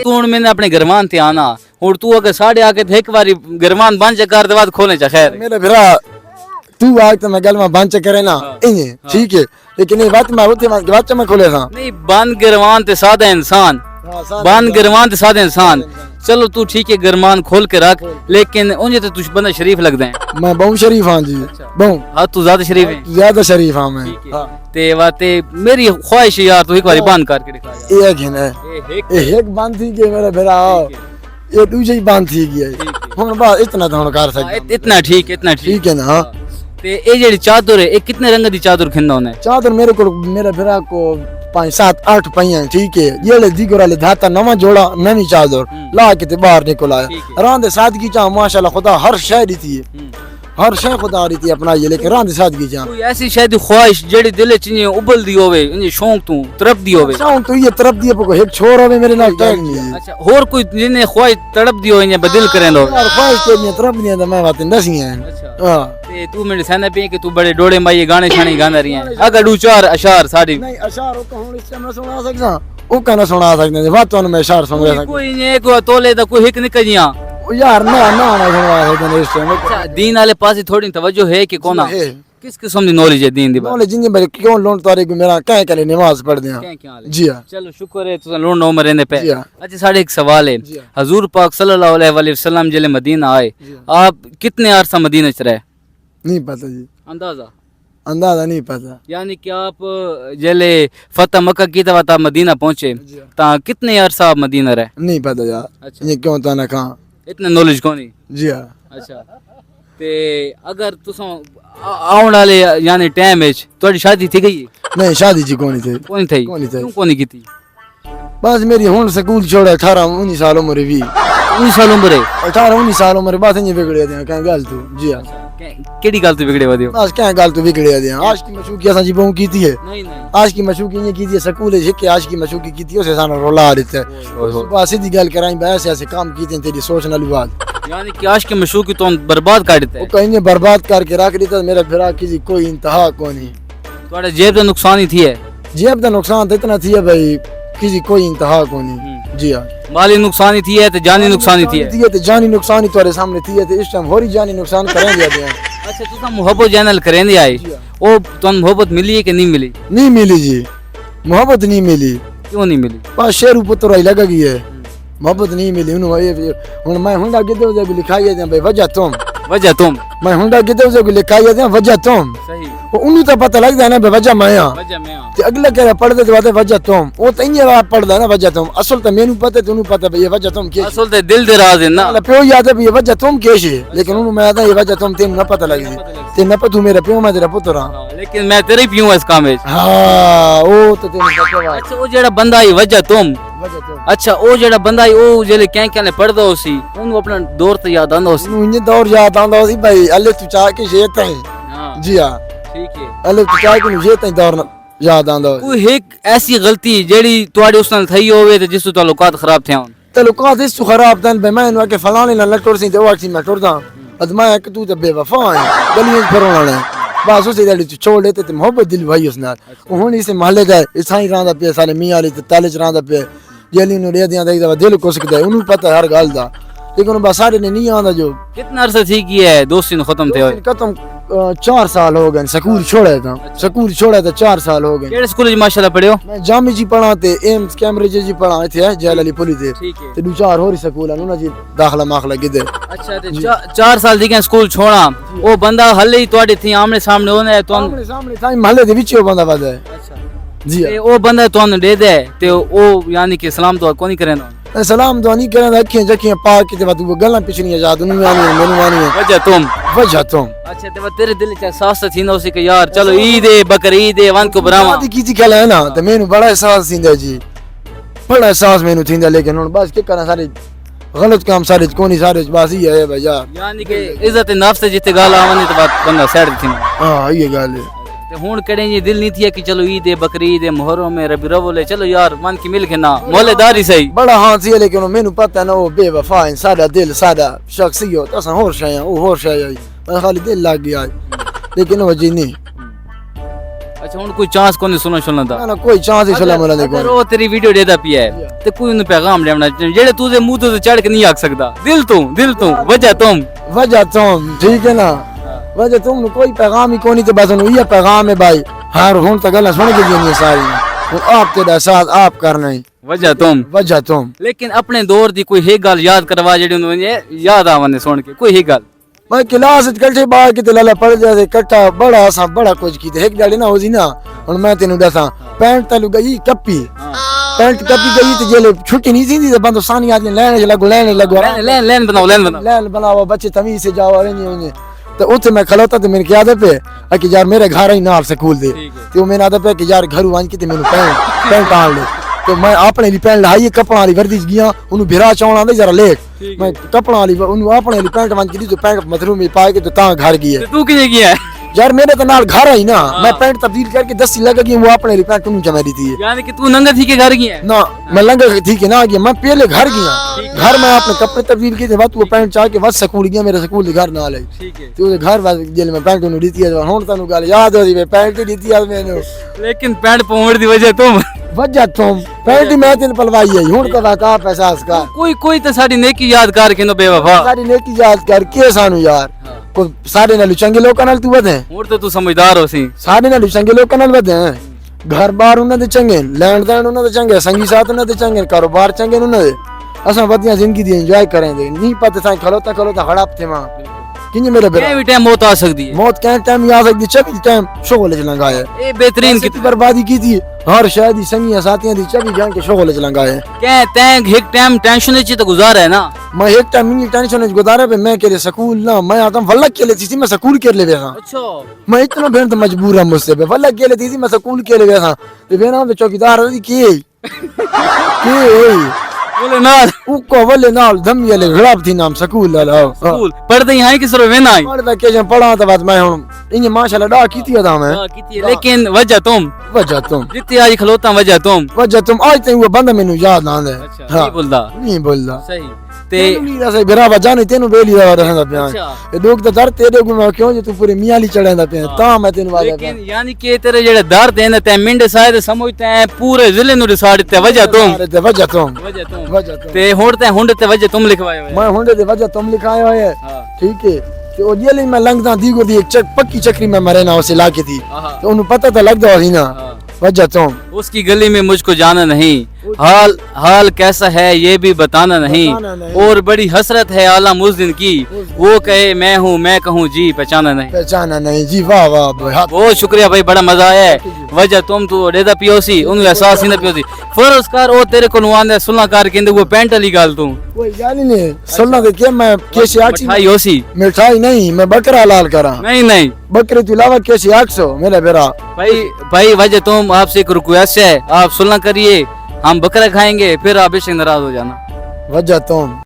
तू हुण मैंने अपने गरमान ते आना हुण तू अगर साढ़े आके थे एक बारी गरमान बंद कर दे बाद खोलने चा खैर मेरे भरा तू आग तो मैं गल में बंद करे ना इने ठीक है लेकिन ये बात मैं होते बात में खोले था नहीं बंद गरमान ते सादा इंसान बंद गरमान ते सादा इंसान चलो तू ठीक है गरमान खोल के रख लेकिन उन्हें तो तुझ बंदा शरीफ लगदा है मैं बहुत शरीफ हां जी बहुत हाँ तू ज्यादा शरीफ है ज्यादा शरीफ हां मैं ते वाते मेरी ख्वाहिश है यार तू एक बारी बंद करके दिखा ये है ये एक बंद थी के मेरे भरा ये दूसरी बंद थी गई हुन बस इतना तो हुन कर सकते इतना ठीक है ना ते ये जेडी चादर है ये कितने रंग दी चादर खिंदा होने चादर मेरे को मेरे भरा को 5 7 8 पहिया ठीक है ये ले दी गोरा ले धाता नवा जोड़ा नवी चादर ला के ते बाहर निकल आया रांदे सादगी चा माशाल्लाह खुदा हर शय दी थी हर शय खुदा दी थी अपना ये लेके रांदे सादगी चा कोई ऐसी शायद ख्वाहिश जेडी दिल च उबल दी होवे इन शौक तू तड़प दी होवे शौक तो ये तरफ दी को एक छोर होवे मेरे नाल टैग नहीं अच्छा और कोई जिने ख्वाहिश तड़प दी हो इन बदल करे लो यार ख्वाहिश के नहीं तरफ नहीं है मैं बात दसी है हां ते तू मेरे सामने पे कि तू बड़े डोड़े माई गाने छाने गांदा रही है अगर दो चार अशार साडी नहीं अशार को हुन इस समय सुना सकदा ओ कहना सुना सकदे बात तो मैं अशार सुन सकदा कोई ने को तोले दा कोई हिक निकलियां यार ना सुना सकदे इस समय अच्छा दीन वाले पास थोड़ी तवज्जो है कि कोना किस किस्म दी नॉलेज है दीन दी बात नॉलेज जिंदे मेरे क्यों लोन तारे को मेरा कह करे नमाज पढ़दे हैं जी हां चलो शुक्र है तुसा लोन उम्र रहंदे पे अच्छा साढ़े एक सवाल है हुजूर पाक सल्लल्लाहु अलैहि वसल्लम जले मदीना आए आप कितने अरसा मदीना च रहे नहीं पता जी अंदाजा नहीं पता यानी कि आप जले फतेह मक्का की तब आप मदीना पहुंचे ता कितने अरसा आप मदीना रहे नहीं पता यार अच्छा ये क्यों ता ना कहां इतने नॉलेज कोनी जी हां अच्छा ते अगर तुसा आउण वाले यानी टाइम एज तोड़ी शादी थी गई नहीं शादी जी कोनी थी क्यों कोनी कीती बस मेरी हुन स्कूल छोड़े 18 19 साल उम्र भी 19 साल उम्र है 18 19 साल उम्र बात नहीं बिगड़े दे कहीं गल तू जी हां केड़ी गल तू बिगड़े वदियो बस कहीं गल तू बिगड़े दे आज की मशूकी असा जी बहु कीती है नहीं आज की मशूकी ये कीती है स्कूल है कि आज की मशूकी कीती उसे साना रोला देते बस सीधी गल कराई बस ऐसे काम कीते तेरी सोच नाल बात यानी कि आज के मशूकी तो बर्बाद कर देते वो कहीं बर्बाद करके रख देता मेरा फिरा किसी कोई इंतहा कोनी थोड़ा जेब दा नुकसान ही थी है जेब दा नुकसान तो इतना थी है भाई किसी कोई इंतहा कोनी जी हां माली नुकसान ही थी है तो जानी नुकसान ही थी है तो जानी नुकसान ही तुम्हारे सामने थी है तो इस टाइम होरी जानी नुकसान करेंगे अच्छा तुसा मोहब्बत चैनल करेंगे आई ओ तुम मोहब्बत मिली है कि नहीं मिली नहीं मिली जी मोहब्बत नहीं मिली क्यों नहीं मिली बस शेरू पुत्र आई लगा गई है मोहब्बत नहीं मिली हुन मैं हुंडा गिदे उसे लिखाई है भाई वजह तुम मैं हुंडा गिदे उसे लिखाई है वजह तुम सही उन्हें तो पता लगता है ना वजह मैं अगला कह रहा पढ़ते तो वजह तुम वो तो इन बात पढ़दा ना वजह तुम असल तो मेनू पता तेनू पता भाई वजह तुम के असल तो दिल दे राज है ना प्यो याद है भाई वजह तुम के लेकिन उन्हें मैं ये वजह तुम तेन ना पता लगी ते ना तू मेरा प्यो मैं तेरा पुत्र हां लेकिन मैं तेरे प्यो इस काम में हां ओ तो तेन पता अच्छा वो जेड़ा बंदा आई वजह तुम अच्छा ओ जेड़ा बंदा आई ओ जेले क्या पढ़दा होसी उन्हें अपना दौर तो याद आंदा होसी उन्हें दौर याद आंदा होसी भाई अल्ले तू चाह के ये तई जी हां ठीक है अल्ले तू चाह के ये तई दौर याद आंदा कोई एक ऐसी गलती जेड़ी तुम्हारे उस नाल थई होवे ते जिस ताल्लुकात खराब थे होन ताल्लुकात इस खराब तन बे मैं इनके फलाने नाल लटोर सी ते वाक्सी मैं टुरदा अदमा एक तू ते बेवफा है गलियों फरोना ने बस उसे दाड़ी छोड़ लेते ते मोहब्बत दिल भाई उस नाल हुन इसे महल्ले दा इसाई रांदा पे साले मियां वाली ते ताले च रांदा पे जेली नु रे दियां दा दिल कुसकदा उन्हें पता हर गल दा लेकिन बस सारे ने नहीं आंदा जो कितना अरसा थी की है दोस्ती ने खत्म थे होए खत्म 4 साल हो गए स्कूल छोड़ा था स्कूल छोड़ा था 4 साल हो गए केड़े स्कूल जी माशाल्लाह पढ़ियो मैं जामी जी पढ़ा ते एम्स कैम्ब्रिज जी पढ़ा थे जेल अली पुली ते ते दो चार और स्कूल है ना जी दाखला माखला गिदे अच्छा ते 4 साल दी के स्कूल छोड़ा ओ बंदा हल्ले ही तोड़े थी आमने सामने होने तो आमने सामने था महल्ले दे विच ओ बंदा वादा है अच्छा जी ते ओ बंदा तो दे दे ते ओ यानी कि सलाम तो कोनी करेंदा सलाम तो नहीं करे अखियां जखियां पाक के बाद वो गल्ला पिछनियां याद नहीं आनी मेनू आनी वजह तुम अच्छा ते तेरे दिल च एहसास थींदा उसी के यार चलो ईद है बकरीद है वन को बरामा दी कीती गल है ना ते मेनू बड़ा एहसास थींदा जी बड़ा एहसास मेनू थींदा लेकिन हुन बस के करा सारे गलत काम सारे कोनी सारे बस ही है भाई यार यानी कि इज्जत नफ्स से जिते गाल आवनी तो बात बंदा साइड थी हां ये गल है ते हुन कड़े ये दिल नहीं थी कि चलो ईद है बकरीद है मुहर्रम है रबी अव्वल है चलो यार मन की मिल के ना मोलेदारी सही बड़ा हां थी लेकिन मेनू पता है ना वो बेवफा है सादा दिल सादा शख्सियत असा होर शय वो होर शय मैं खाली दिल लग गया लेकिन वो जी नहीं اچھا ہن کوئی چانس کوئی سننا سننا دا نا کوئی چانس ہی سلام علیکم اگر وہ تیری ویڈیو دیدا پیا ہے تے کوئی انہوں پیغام لینا جڑے تو دے منہ تو چڑھ کے نہیں آکھ سکدا دل تو وجہ تم ٹھیک ہے نا وجہ تم کوئی پیغام ہی کوئی نہیں تے بس یہ پیغام ہے بھائی ہر ہن تک گلاں سن کے جینی ساری آپ تیرا ساتھ آپ کرنا ہی وجہ تم لیکن اپنے دور دی کوئی ہے گل یاد کروا جڑی انہوں نے یاد آونے سن کے کوئی ہے گل میں کلاس وچ کٹھے باہر کتے لالا پڑھ جاتے کٹھا بڑا کچھ کیتے ایک جڑی نہ ہوسی نا ہن میں تینوں دساں پینٹ تلو گئی کپی پینٹ کپی گئی تے جلے چھٹی نہیں تھی تے بندو سانی آدمی لینے لگو لین بناؤ بچے تمیز سے جاؤ رہنی تو اتنے میں کھلوتا تو میرے یاد پہ کہ یار میرے گھر ہی نال سکول دے تو میں آتا پہ کہ یار گھر وان کے میرے پینٹ آن لے تو میں اپنے لیے پینٹ لائی کپڑا والی وردی گیا انہوں بھرا چاؤن آدھے ذرا لیٹ میں کپڑا والی انہوں اپنے لیے پینٹ وان کی تو پینٹ متھرو میں پائے کے تو تاں گھر گیا تو کنے گیا ہے یار میرے تو نال گھر ہی نا میں پینٹ تبدیل کر کے 10 لگا گیا وہ اپنے لیے پینٹ انہوں جمع دی تھی یعنی کہ تو ننگا تھی کے گھر گیا نا میں لنگا تھی کہ نہ گیا میں پہلے گھر گیا گھر میں اپنے کپڑے تبدیل کیے تھے بعد وہ پینٹ چاہ کے بس سکول گیا میرے سکول کے گھر نال ہے تو گھر جیل میں پینٹ انہوں دیتی ہے ہن تانوں گل یاد ہوئی میں پینٹ دیتی ہے میں نے لیکن پینٹ پاؤں دی وجہ تم پینٹ میں تین پلوائی ہے ہن تو واقعہ احساس کا کوئی تے ساڈی نیکی یاد کر کے نو بے وفا ساری نیکی یاد کر کے سانو یار کو سارے نال چنگے لوکاں نال تو ود ہے اور تو سمجھدار ہو سی سارے نال چنگے لوکاں نال ود ہے گھر بار انہاں دے چنگے لینڈ دین انہاں دے چنگے سنگی ساتھ انہاں دے چنگے کاروبار چنگے انہاں دے اساں ودیاں زندگی دی انجوائے کریں دے نہیں پتہ سائیں کھلوتا ہڑپ تھے ماں کنی میرے بیٹا کوئی ٹائم موت آ سکتی ہے موت کہیں ٹائم آ سکتی چبی ٹائم شغل چ لنگایا اے بہترین کی بربادی کی تھی ہر شاید سنگیاں ساتھیاں دی چبی جان کے شغل چ لنگایا کہ تیں ایک ٹائم ٹینشن چ تو گزارا ہے نا میں ایک ٹائم نہیں ٹینشن وچ گزارا پہ میں کہ سکول نہ میں آتا والله کے لیے تھی میں سکول کے لیے ہاں اچھا میں اتنا بہن تو مجبور ہوں مجھ سے والله کے لیے تھی میں سکول کے لیے ہاں تے بہن تو چوکیدار دی کی بولے نال او کو ولے نال دم یہ غلاب تھی نام سکول لا سکول پڑھتے ہی ہیں کس رو وینا ہی پڑھ ویکیشن پڑھا تو بعد میں ہن ان ماشاءاللہ ڈا کیتی تھا میں لیکن وجہ تم جتنی آج کھلوتا وجہ تم آج تک وہ بندہ مینوں یاد آندا ہے اچھا نہیں بولدا صحیح تے میرا برا وجہ نہیں تینوں بیلی دا رہندا پیا اے لوگ تے ڈر تیرے کو میں کیوں جے تو پوری میاں لی چڑھندا پیا تا میں تینوں واجا لیکن یعنی کہ تیرے جڑے درد ہیں تے منڈ سائے سمجھتے ہیں پورے ضلع نو رساڑ تے وجہ تم تے ہونڈ تے وجہ تم لکھوائے ہوئے میں ہونڈ تے وجہ تم لکھائے ہوئے ٹھیک ہے تے او جیلی میں لنگدا دیگو دی ایک پکی چکری میں مرے نا اس علاقے تھی تو انہوں پتہ تو لگدا ہوئی نا وجہ تم اس کی گلی میں مجھ کو جانا نہیں حال کیسا ہے یہ بھی بتانا نہیں اور بڑی حسرت ہے عالم اس دن کی وہ کہے میں ہوں میں کہوں جی پہچانا نہیں جی واہ واہ بہت شکریہ بھائی بڑا مزہ آیا ہے وجہ تم تو ڈیدا پیو سی انہوں احساس ہی نہ پیو سی فرض کر او تیرے کو نواندے سننا کر کے وہ پینٹ والی گل تو کوئی گل نہیں سننا تے کہ میں کیسے آکسی مٹھائی ہو سی مٹھائی نہیں میں بکرا حلال کراں نہیں بکرے تو علاوہ کیسے 800 میرا بیرا بھائی وجہ تم آپ سے ایک ریکویسٹ ہے آپ سننا کریے ہم بکرا کھائیں گے پھر آپ بے شک ناراض ہو جانا وجہ تم